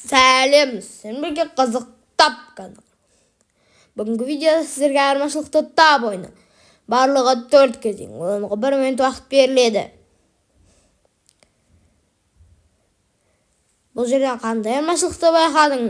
Сәлем, сен бірге қызықтап қана. Бүгінгі видеода сіздерге айырмашылықты тап ойна. Барлығы 4 кезең, ойынға 1 минут уақыт беріледі. Бұл жерден қандай айырмашылықты байқадың?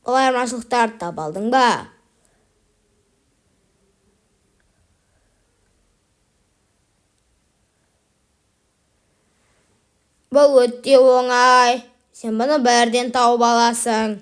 Бұл айырмашылықтарды таба алдың ба? Бұл өте оңай. Сен бұны бірден тауып аласың.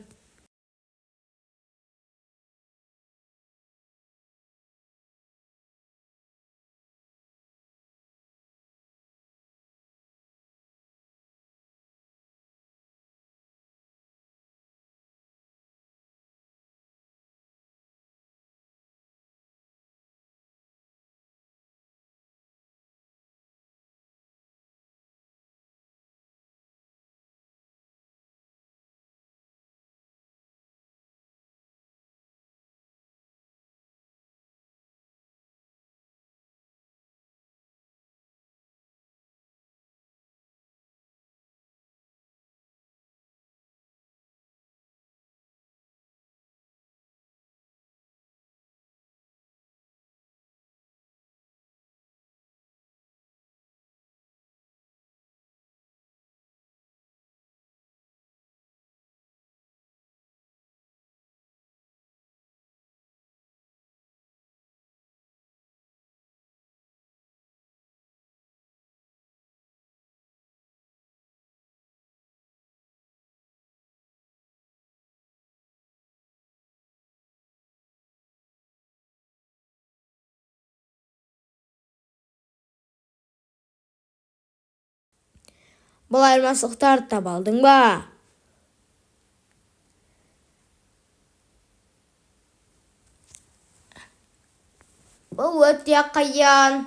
Бұл айырмашылықтарды таба алдың ба? Бұл өте қиын.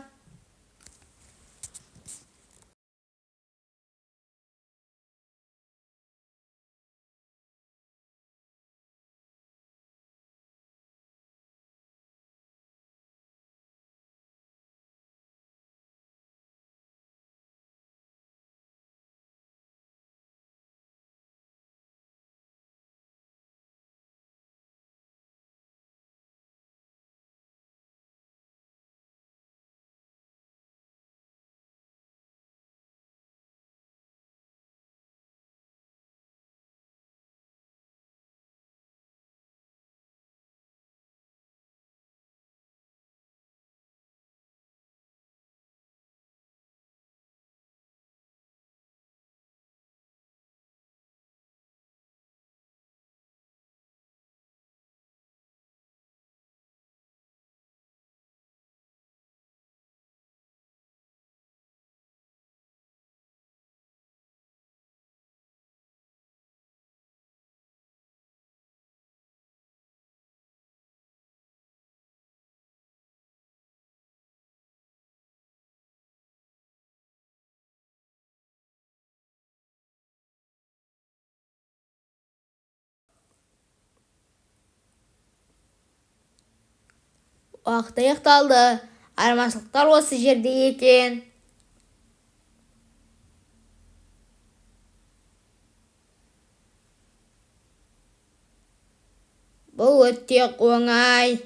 уақыт аяқталды. Айырмашылықтар осы жерде екен. Бұл өте оңай.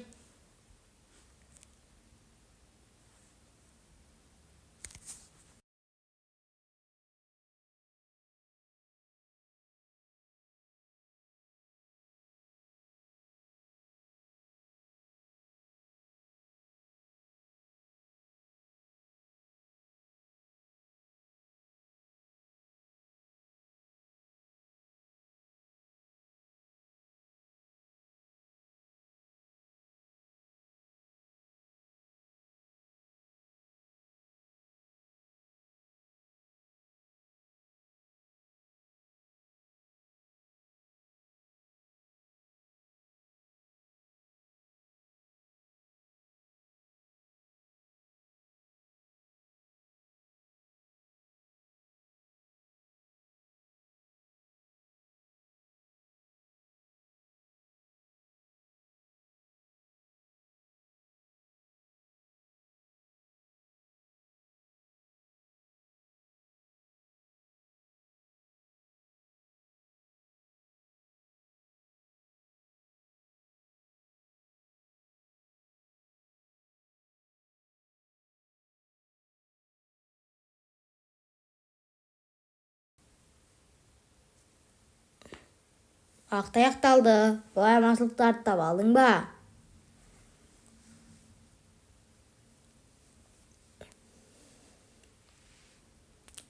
Уақыт аяқталды. Бұл айырмашылықтарды таба алдың ба?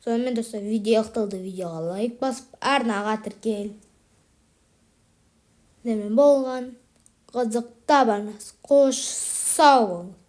Сонымен достар, видео аяқталды. Видеоға лайк басып, арнаға тіркел. Мен болған қызық табармыз. Қош сау болыңыз.